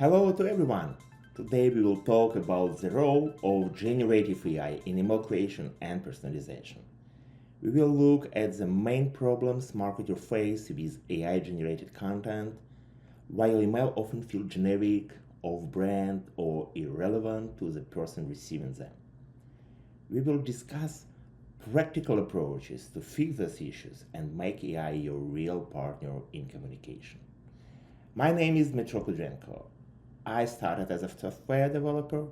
Hello to everyone! Today we will talk about the role of generative AI in email creation and personalization. We will look at the main problems marketers face with AI-generated content, while email often feel generic, off-brand, or irrelevant to the person receiving them. We will discuss practical approaches to fix these issues and make AI your real partner in communication. My name is DMYTRO KUDRENKO. I started as a software developer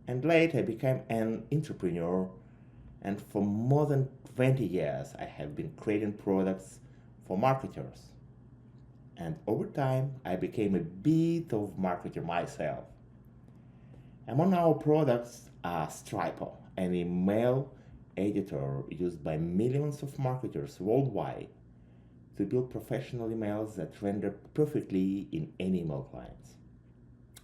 and later became an entrepreneur, and for more than 20 years I have been creating products for marketers. And over time I became a bit of marketer myself. Among our products are Striper, an email editor used by millions of marketers worldwide to build professional emails that render perfectly in any email clients.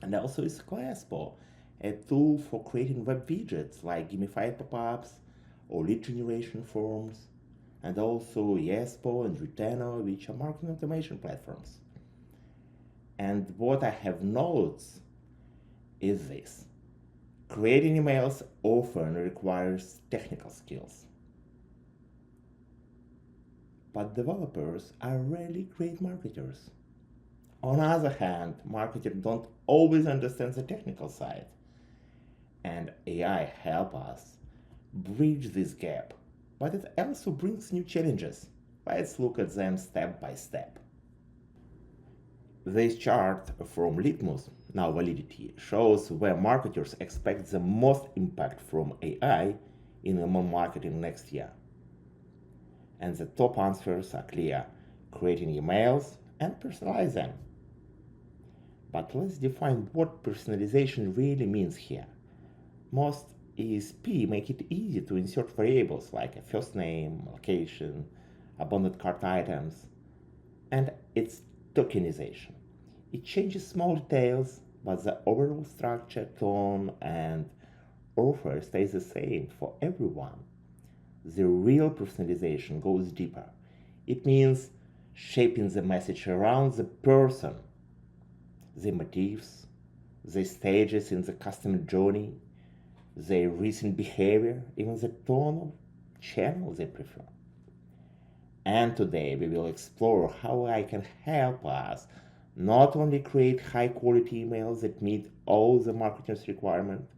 And also is Classpo, a tool for creating web widgets like gamified pop-ups or lead generation forms, and also Yespo and Retainer, which are marketing automation platforms. And what I have noticed is this. Creating emails often requires technical skills. But developers are rarely great marketers. On the other hand, marketers don't always understand the technical side, and AI helps us bridge this gap, but it also brings new challenges. Let's look at them step by step. This chart from Litmus, now Validity, shows where marketers expect the most impact from AI in email marketing next year. And the top answers are clear: creating emails and personalize them. But let's define what personalization really means here. Most ESP make it easy to insert variables like a first name, location, abandoned cart items, and it's tokenization. It changes small details, but the overall structure, tone, and offer stays the same for everyone. The real personalization goes deeper. It means shaping the message around the person, the motifs, the stages in the customer journey, their recent behavior, even the tone of channel they prefer. And today we will explore how I can help us not only create high quality emails that meet all the marketer's requirements,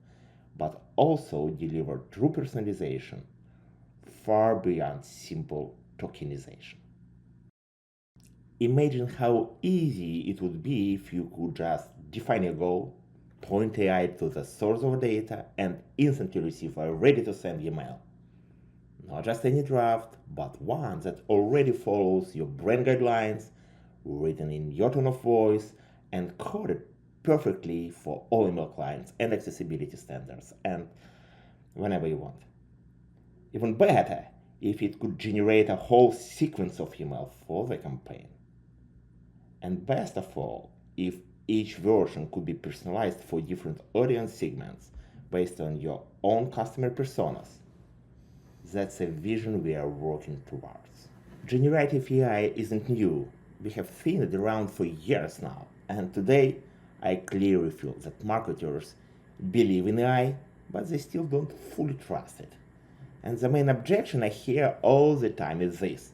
but also deliver true personalization far beyond simple tokenization. Imagine how easy it would be if you could just define a goal, point AI to the source of data, and instantly receive a ready-to-send email. Not just any draft, but one that already follows your brand guidelines, written in your tone of voice, and coded perfectly for all email clients and accessibility standards, and whenever you want. Even better, if it could generate a whole sequence of email for the campaign. And best of all, if each version could be personalized for different audience segments based on your own customer personas. That's a vision we are working towards. Generative AI isn't new. We have seen it around for years now. And today, I clearly feel that marketers believe in AI, but they still don't fully trust it. And the main objection I hear all the time is this.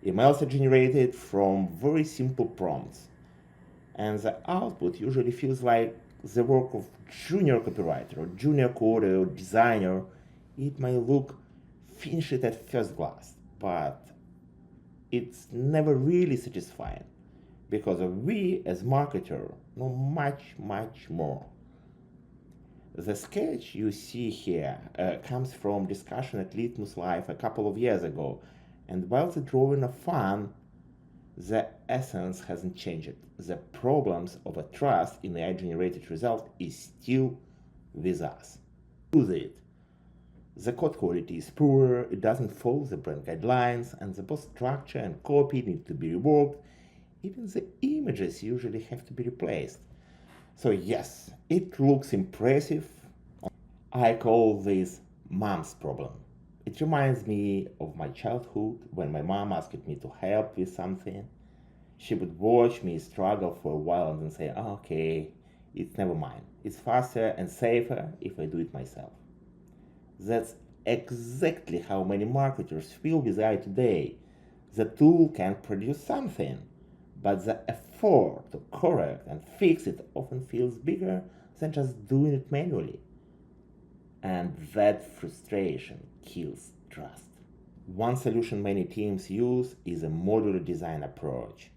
Emails are generated from very simple prompts, and the output usually feels like the work of junior copywriter or junior coder or designer. It may look finished at first glance, but it's never really satisfying because we as marketers know much more. The sketch you see here comes from discussion at Litmus Live a couple of years ago, and while the drawing are fun, the essence hasn't changed. The problems of a trust in AI-generated result is still with us. Use it. The code quality is poor, it doesn't follow the brand guidelines, and the both structure and copy need to be reworked. Even the images usually have to be replaced. So yes, it looks impressive. I call this mom's problem. It reminds me of my childhood when my mom asked me to help with something. She would watch me struggle for a while and then say, okay, It's never mine. It's faster and safer if I do it myself. That's exactly how many marketers feel with AI today. The tool can produce something, but the effort to correct and fix it often feels bigger than just doing it manually. And that frustration kills trust. One solution many teams use is a modular design approach.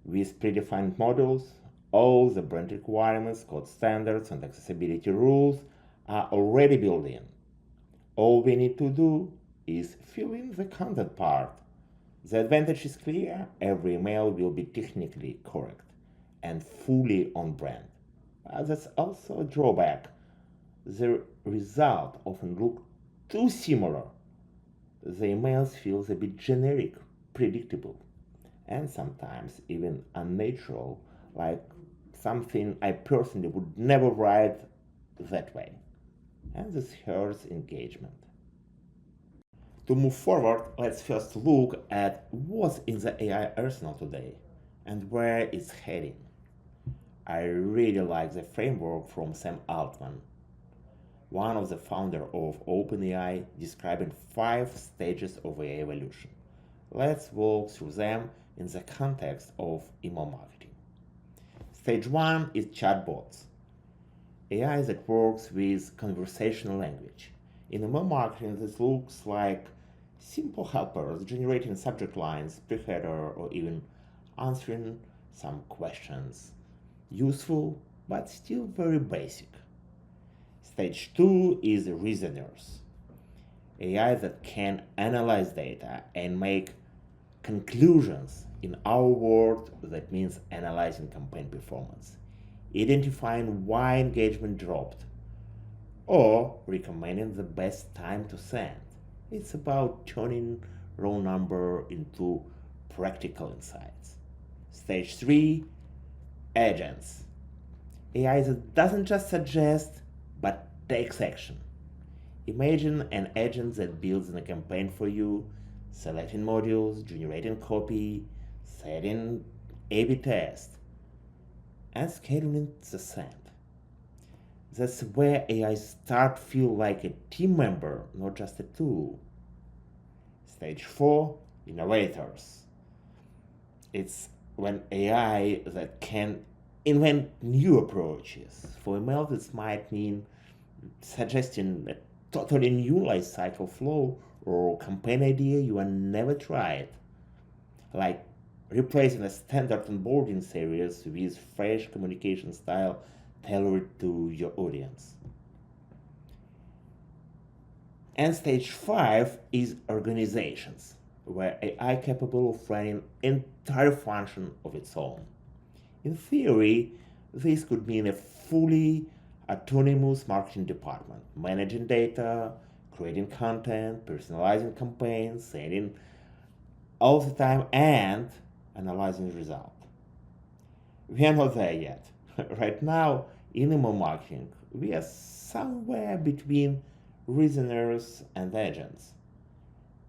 With predefined models, all the brand requirements, code standards, and accessibility rules are already built in. All we need to do is fill in the content part. The advantage is clear: every email will be technically correct and fully on brand. That's also a drawback. The result often look too similar. The emails feels a bit generic, predictable, and sometimes even unnatural, like something I personally would never write that way. And this hurts engagement. To move forward, let's first look at what's in the AI arsenal today and where it's heading. I really like the framework from Sam Altman, one of the founders of OpenAI, describing 5 stages of AI evolution. Let's walk through them in the context of email marketing. Stage 1 is chatbots, AI that works with conversational language. In email marketing, this looks like simple helpers generating subject lines, pre-header, or even answering some questions. Useful, but still very basic. Stage 2 is reasoners, AI that can analyze data and make conclusions. In our world, that means analyzing campaign performance, identifying why engagement dropped, or recommending the best time to send. It's about turning raw number into practical insights. Stage 3, agents. AI that doesn't just suggest, but takes action. Imagine an agent that builds a campaign for you, selecting modules, generating copy, setting A/B test, and scheduling the send. That's where AI start feel like a team member, not just a tool. Stage 4, innovators. It's when AI that can invent new approaches. For email, this might mean suggesting a totally new life cycle flow or campaign idea you have never tried, like replacing a standard onboarding series with fresh communication style tailored to your audience. And stage 5 is organizations, where AI capable of running entire function of its own. In theory, this could mean a fully autonomous marketing department, managing data, creating content, personalizing campaigns, sending all the time, and analyzing the result. We are not there yet. Right now, in email marketing, we are somewhere between reasoners and agents.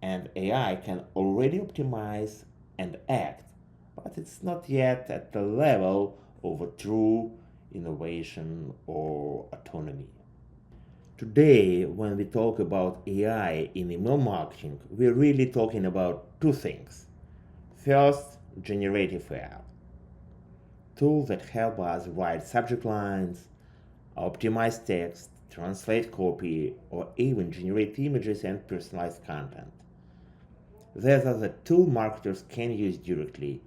And AI can already optimize and act, but it's not yet at the level of a true innovation or autonomy. Today, when we talk about AI in email marketing, we're really talking about 2 things. First, generative AI, tools that help us write subject lines, optimize text, translate copy, or even generate images and personalized content. These are the tools marketers can use directly,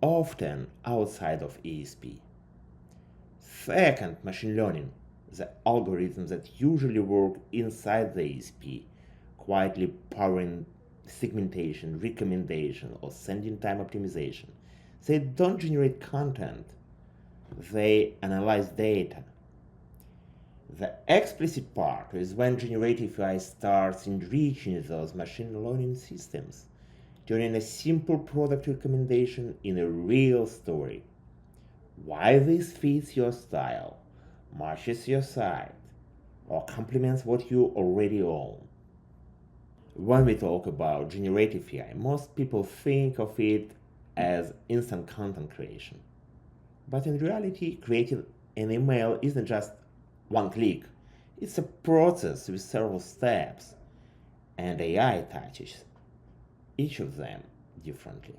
often outside of ESP. Second, machine learning, the algorithms that usually work inside the ESP, quietly powering segmentation, recommendation, or sending time optimization. They don't generate content, they analyze data. The explicit part is when generative AI starts enriching those machine learning systems, turning a simple product recommendation in a real story. Why this fits your style, matches your site, or complements what you already own. When we talk about generative AI, most people think of it as instant content creation. But in reality, creating an email isn't just one click, it's a process with several steps, and AI touches each of them differently.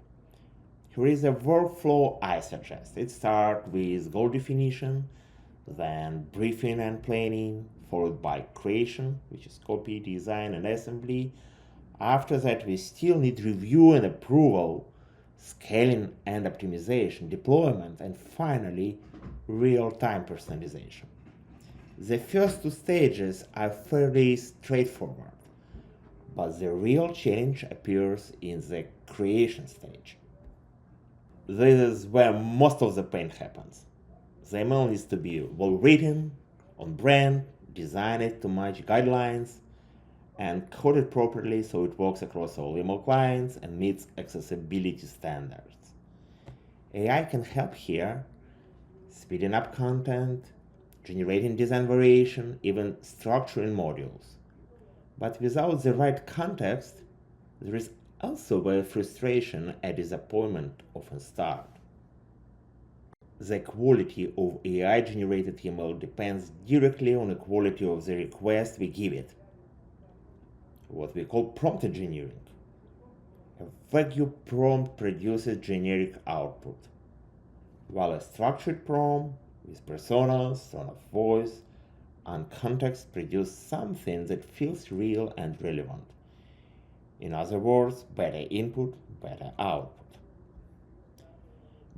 Here is a workflow I suggest. It starts with goal definition, then briefing and planning, followed by creation, which is copy, design, and assembly. After that, we still need review and approval, scaling and optimization, deployment, and finally, real-time personalization. The first two stages are fairly straightforward, but the real challenge appears in the creation stage. This is where most of the pain happens. The email needs to be well written, on brand, designed to match guidelines, and coded properly so it works across all email clients and meets accessibility standards. AI can help here, speeding up content, generating design variation, even structuring modules. But without the right context, there is also where frustration and disappointment often start. The quality of AI-generated email depends directly on the quality of the request we give it, what we call prompt engineering. A vague prompt produces generic output, while a structured prompt with personas, tone of voice, and context produces something that feels real and relevant. In other words, better input, better output.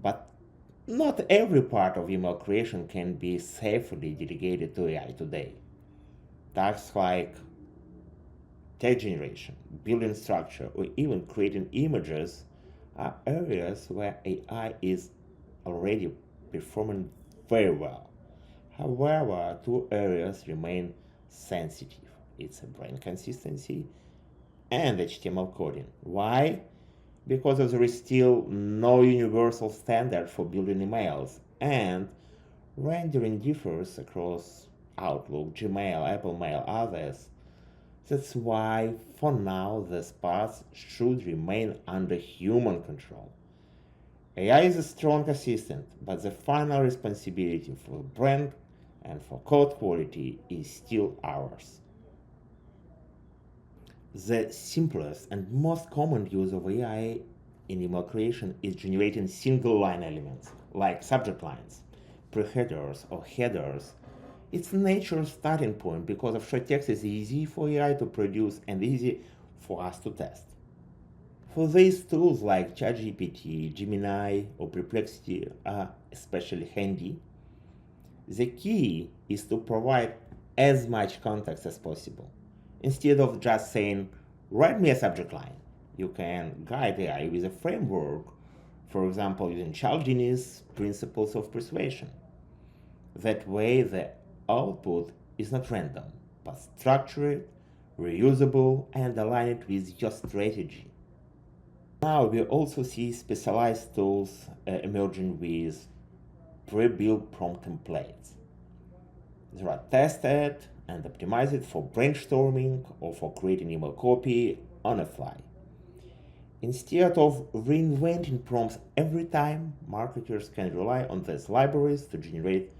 But not every part of email creation can be safely delegated to AI today. Tasks like text generation, building structure, or even creating images are areas where AI is already performing very well. However, two areas remain sensitive. It's brand consistency and HTML coding. Why? Because there is still no universal standard for building emails, and rendering differs across Outlook, Gmail, Apple Mail, others. That's why, for now, these parts should remain under human control. AI is a strong assistant, but the final responsibility for brand and for code quality is still ours. The simplest and most common use of AI in email creation is generating single line elements, like subject lines, pre-headers, or headers. It's nature's starting point because of short text is easy for AI to produce and easy for us to test. For these tools like ChatGPT, Gemini, or Perplexity are especially handy. The key is to provide as much context as possible. Instead of just saying, write me a subject line, you can guide AI with a framework, for example, using Cialdini's principles of persuasion. That way, the output is not random, but structured, reusable, and aligned with your strategy. Now we also see specialized tools emerging with pre-built prompt templates. They are tested and optimized for brainstorming or for creating email copy on the fly. Instead of reinventing prompts every time, marketers can rely on these libraries to generate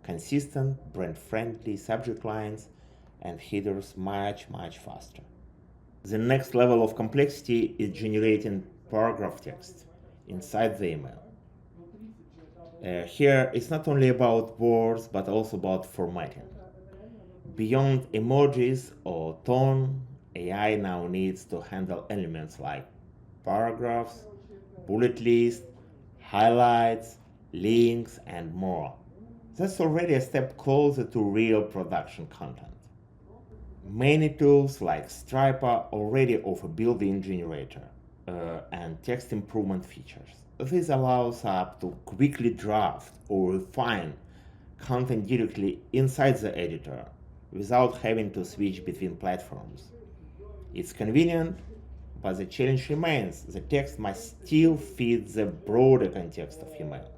consistent, brand-friendly subject lines and headers much faster. The next level of complexity is generating paragraph text inside the email. Here, it's not only about words, but also about formatting. Beyond emojis or tone, AI now needs to handle elements like paragraphs, bullet lists, highlights, links, and more. That's already a step closer to real production content. Many tools like Striper already offer built-in generator and text improvement features. This allows us to quickly draft or refine content directly inside the editor without having to switch between platforms. It's convenient, but the challenge remains. The text must still fit the broader context of email.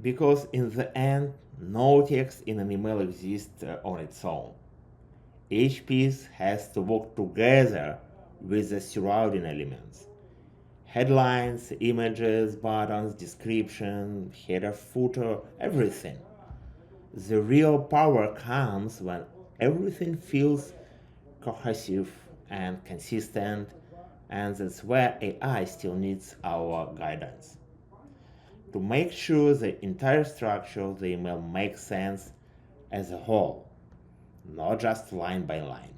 Because in the end, no text in an email exists on its own. Each piece has to work together with the surrounding elements. Headlines, images, buttons, description, header, footer, everything. The real power comes when everything feels cohesive and consistent, and that's where AI still needs our guidance. To make sure the entire structure of the email makes sense as a whole, not just line by line.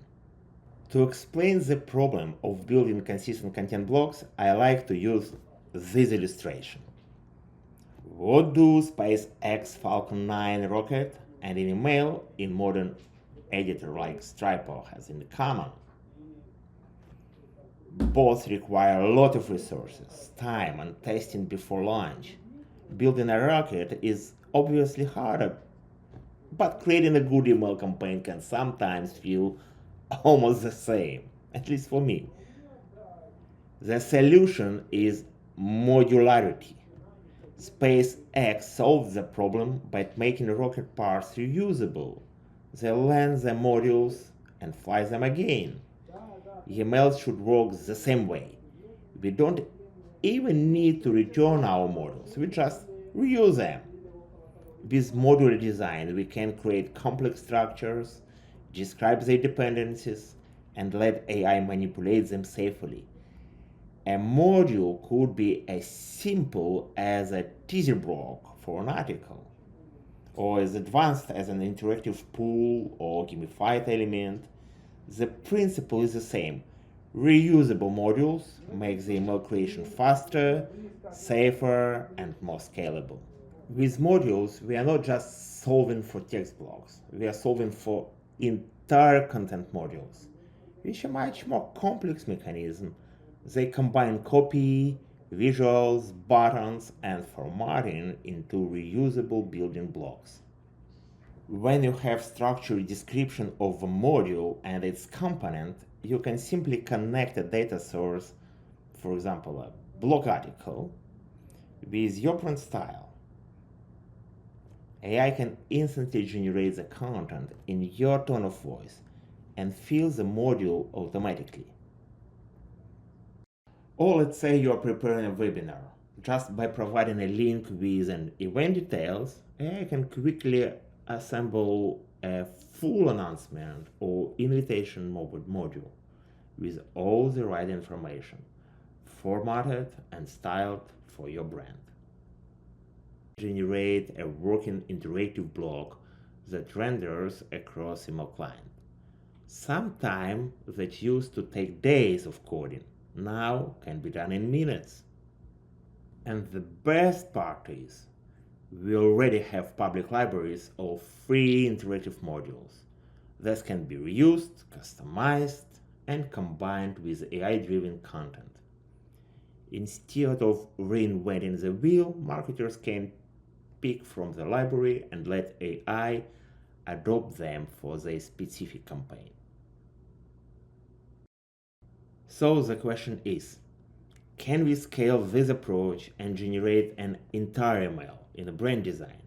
To explain the problem of building consistent content blocks, I like to use this illustration. What do SpaceX Falcon 9 rocket and an email in modern editor like Striper has in common? Both require a lot of resources, time, and testing before launch. Building a rocket is obviously harder, but creating a good email campaign can sometimes feel almost the same, at least for me. The solution is modularity. SpaceX solves the problem by making rocket parts reusable. They land the modules and fly them again. Emails should work the same way. We don't even need to return our models, we just reuse them. With modular design, we can create complex structures, describe their dependencies, and let AI manipulate them safely. A module could be as simple as a teaser block for an article, or as advanced as an interactive pool or gamified element. The principle is the same. Reusable modules make the email creation faster, safer, and more scalable. With modules, we are not just solving for text blocks, we are solving for entire content modules, which are much more complex mechanism. They combine copy, visuals, buttons, and formatting into reusable building blocks. When you have structured description of a module and its component, you can simply connect a data source, for example, a blog article, with your print style. AI can instantly generate the content in your tone of voice and fill the module automatically. Or let's say you're preparing a webinar. Just by providing a link with an event details, AI can quickly assemble a full announcement or invitation module with all the right information, formatted and styled for your brand. Generate a working interactive blog that renders across email client. Sometime that used to take days of coding now can be done in minutes. And the best part is, we already have public libraries of free interactive modules that can be reused, customized, and combined with AI-driven content. Instead of reinventing the wheel, marketers can pick from the library and let AI adopt them for their specific campaign. So the question is, can we scale this approach and generate an entire email in a brand design?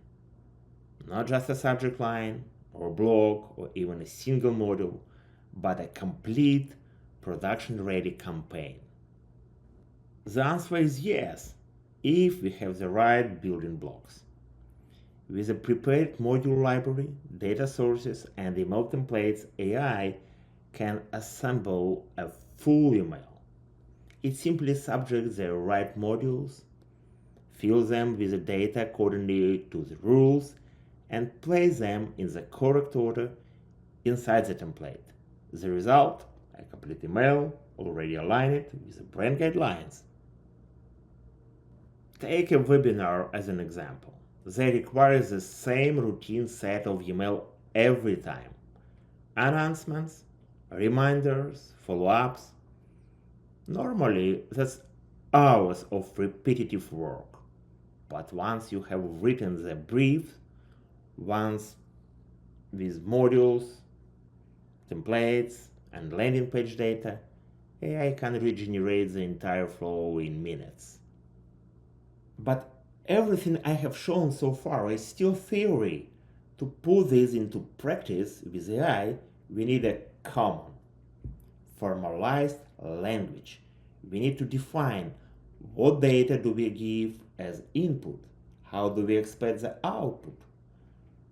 Not just a subject line or blog or even a single module, but a complete production-ready campaign. The answer is yes, if we have the right building blocks. With a prepared module library, data sources, and email templates, AI can assemble a full email. It simply subjects the right modules, fills them with the data accordingly to the rules, and places them in the correct order inside the template. The result, a complete email already aligned with the brand guidelines. Take a webinar as an example. They require the same routine set of email every time. Announcements, reminders, follow-ups. Normally, that's hours of repetitive work. But once you have written the brief, once with modules, templates, and landing page data, AI can regenerate the entire flow in minutes. But everything I have shown so far is still theory. To put this into practice with AI, we need a common, formalized language. We need to define what data do we give as input, how do we expect the output,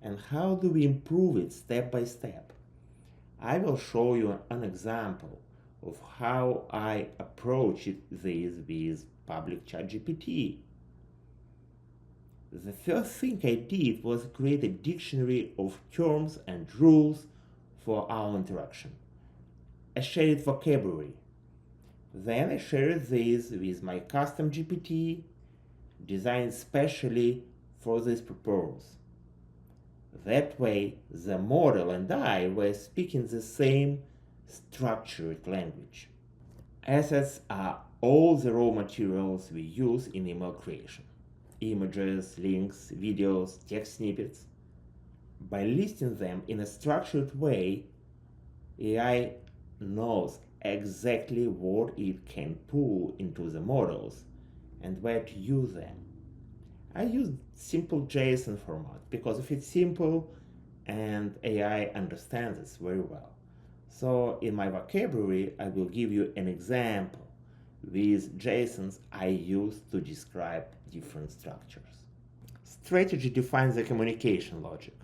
and how do we improve it step by step. I will show you an example of how I approach this with public ChatGPT. The first thing I did was create a dictionary of terms and rules for our interaction, a shared vocabulary. Then I shared this with my custom GPT, designed specially for this purpose. That way, the model and I were speaking the same structured language. Assets are all the raw materials we use in email creation: images, links, videos, text snippets. By listing them in a structured way, AI knows exactly what it can pull into the models and where to use them. I use simple JSON format because if it's simple and AI understands it very well. So in my vocabulary, I will give you an example with JSONs I use to describe different structures. Strategy defines the communication logic: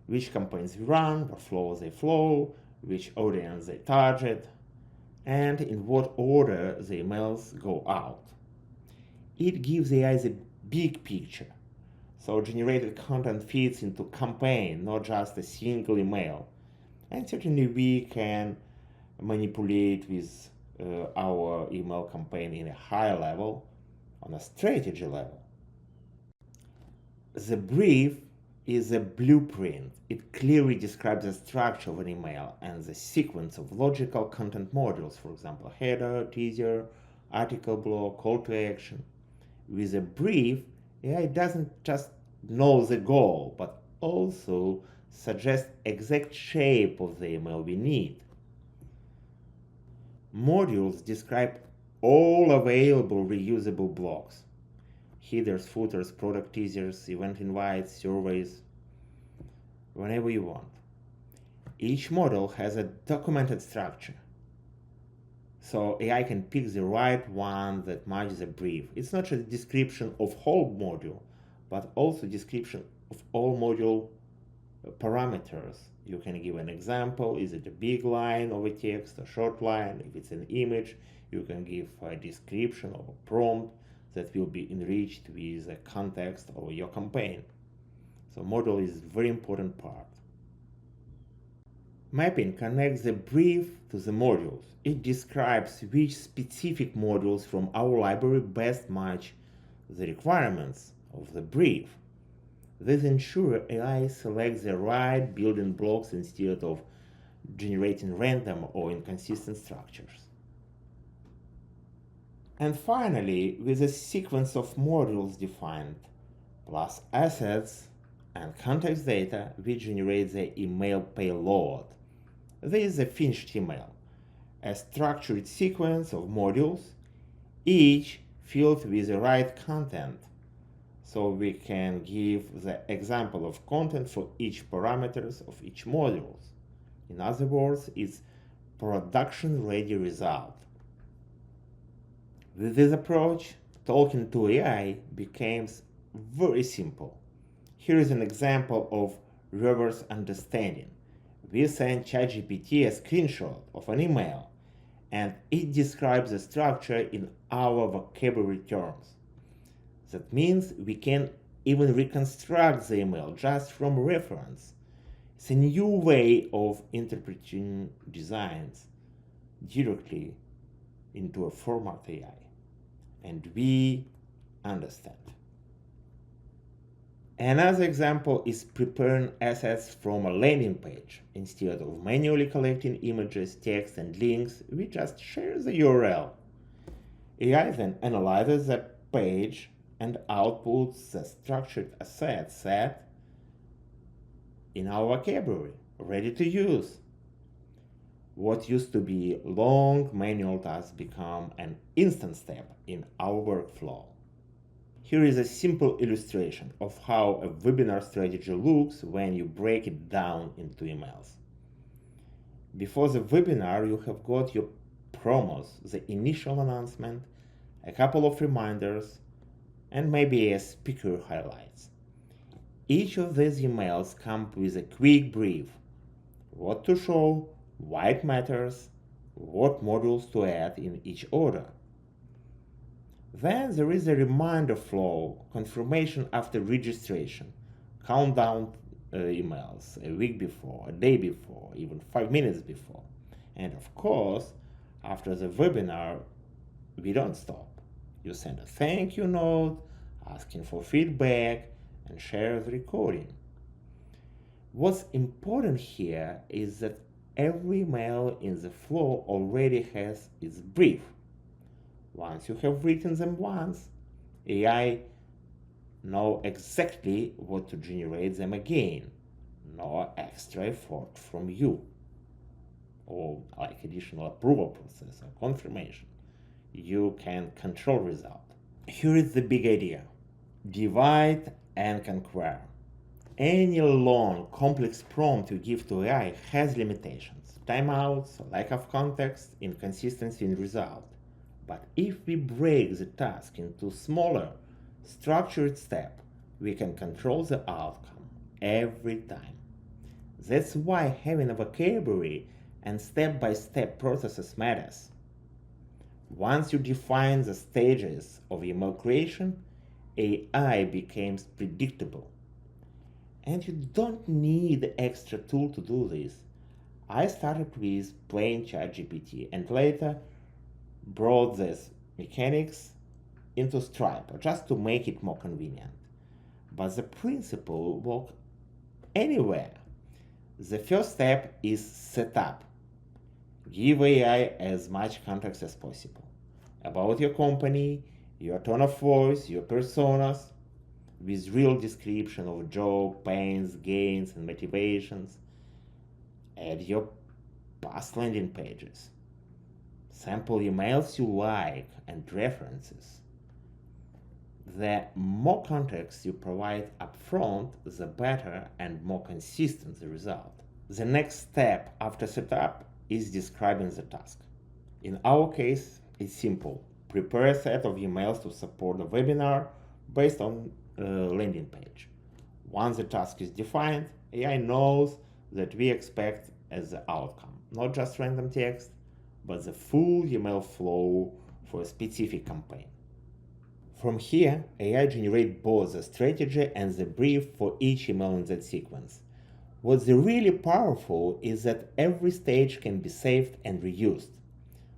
which campaigns we run, what flows they flow, which audience they target, and in what order the emails go out. It gives AI the big picture, so generated content fits into campaign, not just a single email. And certainly we can manipulate with our email campaign in a higher level, on a strategy level. The brief is a blueprint. It clearly describes the structure of an email and the sequence of logical content modules, for example, header, teaser, article block, call to action. With a brief, AI doesn't just know the goal, but also suggest exact shape of the email we need. Modules describe all available reusable blocks: headers, footers, product teasers, event invites, surveys, whenever you want. Each module has a documented structure, so AI can pick the right one that matches the brief. It's not just a description of whole module, but also description of all module parameters. You can give an example: is it a big line of a text, a short line? If it's an image, you can give a description or a prompt that will be enriched with the context of your campaign. So module is a very important part. Mapping connects the brief to the modules. It describes which specific modules from our library best match the requirements of the brief. This ensures AI selects the right building blocks instead of generating random or inconsistent structures. And finally, with a sequence of modules defined, plus assets and context data, we generate the email payload. This is a finished email, a structured sequence of modules, each filled with the right content. So we can give the example of content for each parameters of each module. In other words, it's production-ready result. With this approach, talking to AI becomes very simple. Here is an example of reverse understanding. We send ChatGPT a screenshot of an email, and it describes the structure in our vocabulary terms. That means we can even reconstruct the email just from reference. It's a new way of interpreting designs directly into a format AI, and we understand. Another example is preparing assets from a landing page. Instead of manually collecting images, text, and links, we just share the URL. AI then analyzes the page and outputs the structured asset set in our vocabulary, ready to use. What used to be long manual tasks become an instant step in our workflow. Here is a simple illustration of how a webinar strategy looks when you break it down into emails. Before the webinar, you have got your promos, the initial announcement, a couple of reminders, and maybe a speaker highlights. Each of these emails comes with a quick brief: what to show, why it matters, what modules to add in each order. Then there is a reminder flow, confirmation after registration, countdown emails a week before, a day before, even 5 minutes before. And of course, after the webinar, we don't stop. You send a thank you note, asking for feedback, and share the recording. What's important here is that every email in the flow already has its brief. Once you have written them once, AI know exactly what to generate them again. No extra effort from you, or like additional approval process or confirmation. You can control result. Here is the big idea: divide and conquer. Any long, complex prompt you give to AI has limitations: timeouts, lack of context, inconsistency in result. But if we break the task into smaller, structured steps, we can control the outcome every time. That's why having a vocabulary and step-by-step processes matters. Once you define the stages of email creation, AI becomes predictable. And you don't need extra tool to do this. I started with plain ChatGPT and later brought these mechanics into Stripe just to make it more convenient. But the principle works anywhere. The first step is setup. Give AI as much context as possible about your company, your tone of voice, your personas, with real description of job, pains, gains, and motivations. Add your past landing pages, sample emails you like, and references. The more context you provide upfront, the better and more consistent the result. The next step after setup is describing the task. In our case, it's simple. Prepare a set of emails to support the webinar based on a landing page. Once the task is defined, AI knows that we expect as the outcome, not just random text, but the full email flow for a specific campaign. From here, AI generates both the strategy and the brief for each email in that sequence. What's really powerful is that every stage can be saved and reused.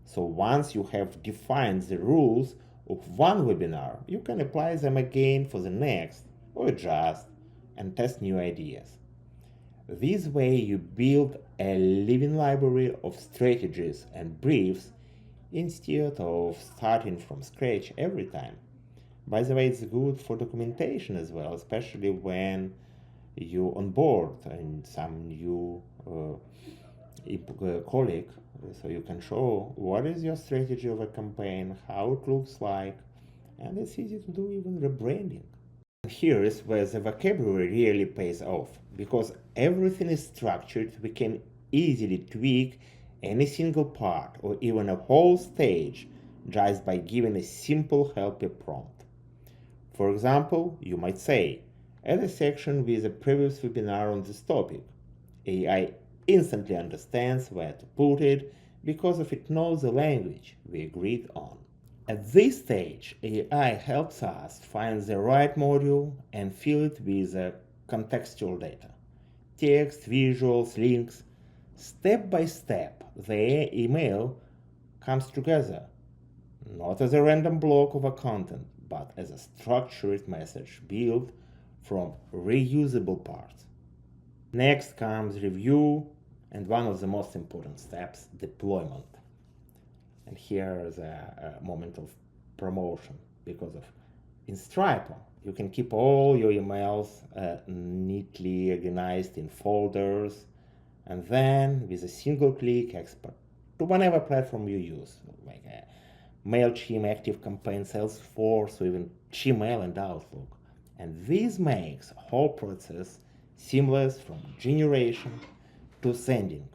So once you have defined the rules of one webinar, you can apply them again for the next, or adjust and test new ideas. This way you build a living library of strategies and briefs instead of starting from scratch every time. By the way, it's good for documentation as well, especially when you onboard and some new colleague, so you can show what is your strategy of a campaign, how it looks like, and it's easy to do even rebranding. Here is where the vocabulary really pays off, because everything is structured. We can easily tweak any single part or even a whole stage just by giving a simple helper prompt. For example, you might say, add a section with a previous webinar on this topic. AI instantly understands where to put it because of it knows the language we agreed on. At this stage, AI helps us find the right module and fill it with contextual data. Text, visuals, links. Step by step, the email comes together, not as a random block of a content, but as a structured message built from reusable parts. Next comes review, and one of the most important steps, deployment. And here is a moment of promotion, because in Stripe, you can keep all your emails neatly organized in folders, and then with a single click export to whatever platform you use, like MailChimp, ActiveCampaign, Salesforce, or even Gmail and Outlook. And this makes the whole process seamless from generation to sending.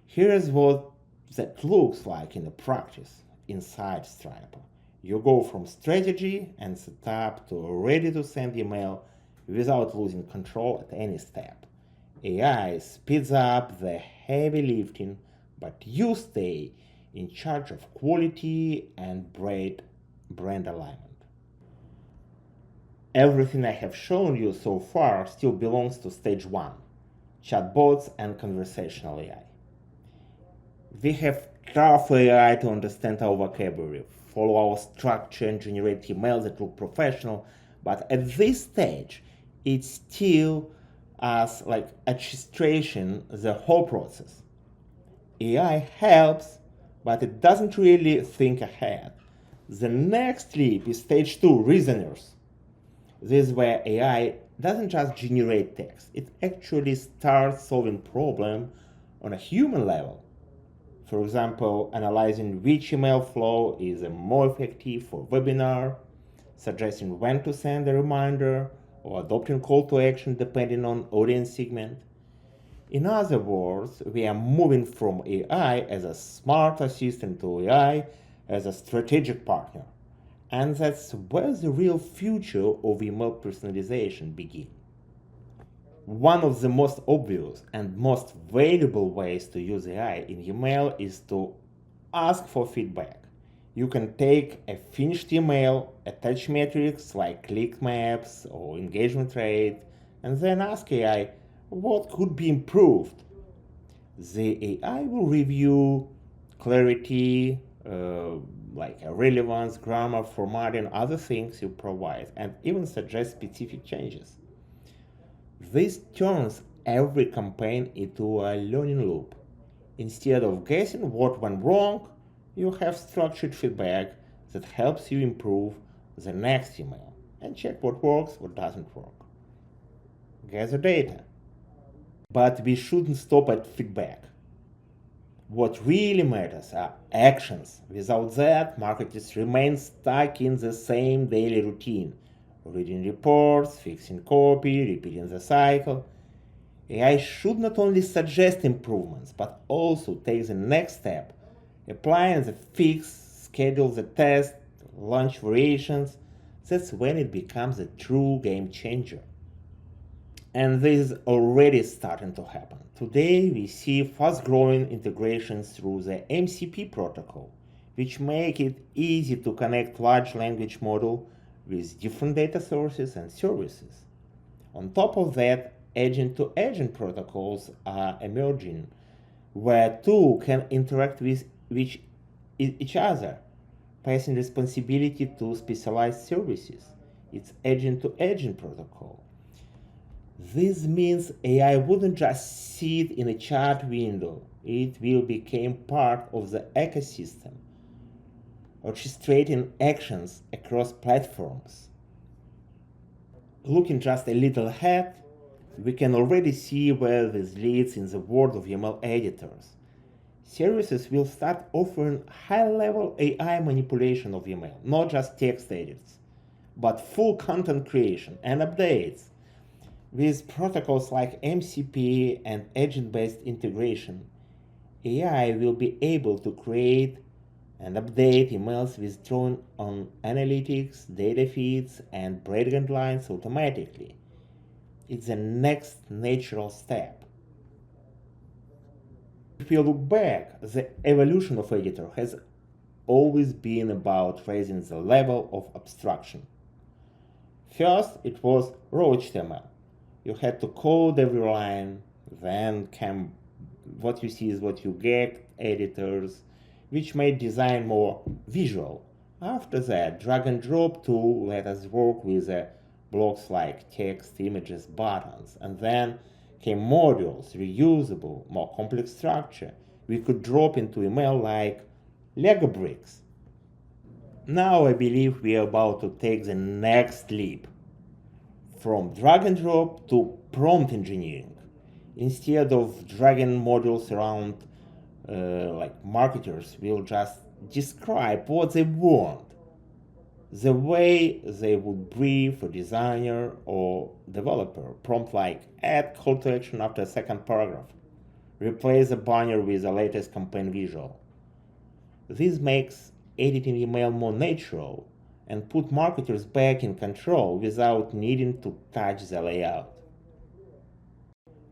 Here is what that looks like in the practice inside Stripe. You go from strategy and setup to a ready to send email without losing control at any step. AI speeds up the heavy lifting, but you stay in charge of quality and brand alignment. Everything I have shown you so far still belongs to stage 1, chatbots and conversational AI. We have tough AI to understand our vocabulary, follow our structure, and generate emails that look professional, but at this stage, it's still as like orchestration the whole process. AI helps, but it doesn't really think ahead. The next leap is stage 2, reasoners. This is where AI doesn't just generate text, it actually starts solving problems on a human level. For example, analyzing which email flow is more effective for webinar, suggesting when to send a reminder, or adopting call to action depending on audience segment. In other words, we are moving from AI as a smart assistant to AI as a strategic partner. And that's where the real future of email personalization begins. One of the most obvious and most valuable ways to use AI in email is to ask for feedback. You can take a finished email, attach metrics like click maps or engagement rate, and then ask AI what could be improved. The AI will review clarity, like relevance, grammar, formatting, other things you provide, and even suggest specific changes. This turns every campaign into a learning loop. Instead of guessing what went wrong, you have structured feedback that helps you improve the next email and check what works, what doesn't work. Gather data. But we shouldn't stop at feedback. What really matters are actions. Without that, marketers remain stuck in the same daily routine, reading reports, fixing copy, repeating the cycle. AI should not only suggest improvements, but also take the next step, applying the fix, schedule the test, launch variations. That's when it becomes a true game changer. And this is already starting to happen. Today, we see fast-growing integrations through the MCP protocol, which make it easy to connect large language model with different data sources and services. On top of that, agent-to-agent protocols are emerging, where two can interact with each other, passing responsibility to specialized services. It's agent-to-agent protocol. This means AI wouldn't just sit in a chat window, it will become part of the ecosystem, orchestrating actions across platforms. Looking just a little ahead, we can already see where this leads in the world of email editors. Services will start offering high-level AI manipulation of email, not just text edits, but full content creation and updates. With protocols like MCP and agent-based integration, AI will be able to create and update emails with drawn on analytics, data feeds, and brand guidelines automatically. It's the next natural step. If we look back, the evolution of editor has always been about raising the level of abstraction. First, it was raw HTML. You had to code every line, then what you see is what you get editors, which made design more visual. After that, drag and drop tool let us work with blocks like text, images, buttons, and then came modules, reusable, more complex structure. We could drop into email like Lego bricks. Now I believe we are about to take the next leap from drag and drop to prompt engineering. Instead of dragging modules around like marketers will just describe what they want, the way they would brief a designer or developer. Prompt like add call to action after a second paragraph, replace a banner with the latest campaign visual. This makes editing email more natural and put marketers back in control without needing to touch the layout.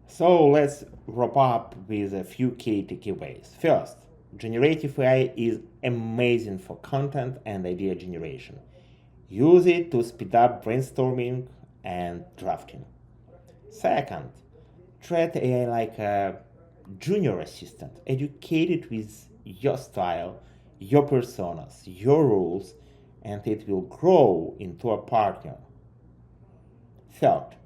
So let's wrap up with a few key takeaways. First, generative AI is amazing for content and idea generation. Use it to speed up brainstorming and drafting. Second, treat AI like a junior assistant, educate it with your style, your personas, your rules, and it will grow into a partner. Third,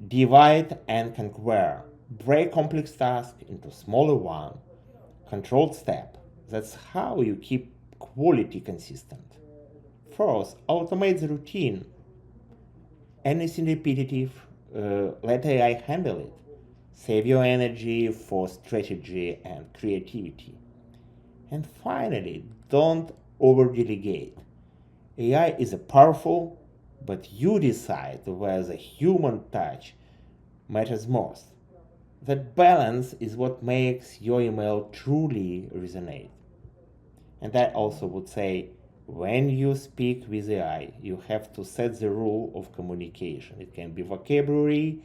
divide and conquer. Break complex tasks into smaller one, controlled step. That's how you keep quality consistent. Fourth, automate the routine. Anything repetitive, let AI handle it. Save your energy for strategy and creativity. And finally, don't over delegate. AI is a powerful, but you decide where the human touch matters most. That balance is what makes your email truly resonate. And I also would say, when you speak with AI, you have to set the rule of communication. It can be vocabulary,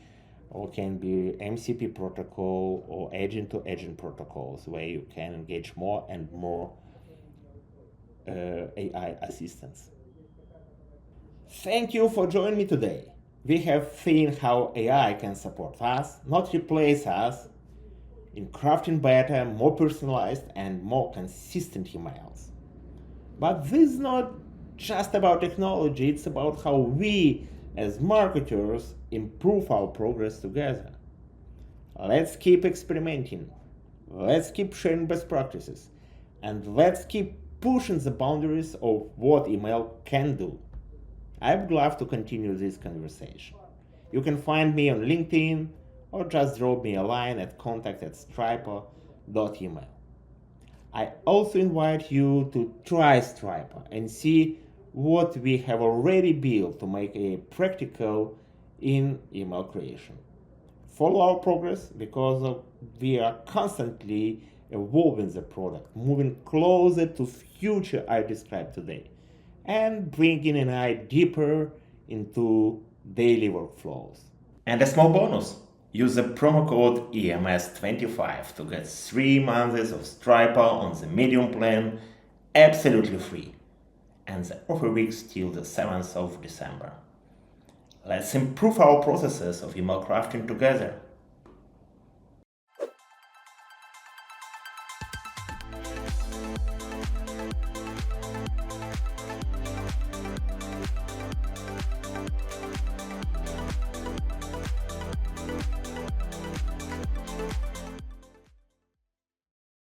or can be MCP protocol, or agent-to-agent protocols, where you can engage more and more AI assistants. Thank you for joining me today. We have seen how AI can support us, not replace us, in crafting better, more personalized, and more consistent emails. But this is not just about technology, it's about how we, as marketers, improve our progress together. Let's keep experimenting, let's keep sharing best practices, and let's keep pushing the boundaries of what email can do. I would love to continue this conversation. You can find me on LinkedIn or just drop me a line at contact@striper.email. I also invite you to try Striper and see what we have already built to make it practical in email creation. Follow our progress because we are constantly evolving the product, moving closer to future I described today, and bringing AI deeper into daily workflows. And a small bonus. Use the promo code EMS25 to get 3 months of Striper on the medium plan absolutely free. And the offer weeks till the 7th of December. Let's improve our processes of email crafting together.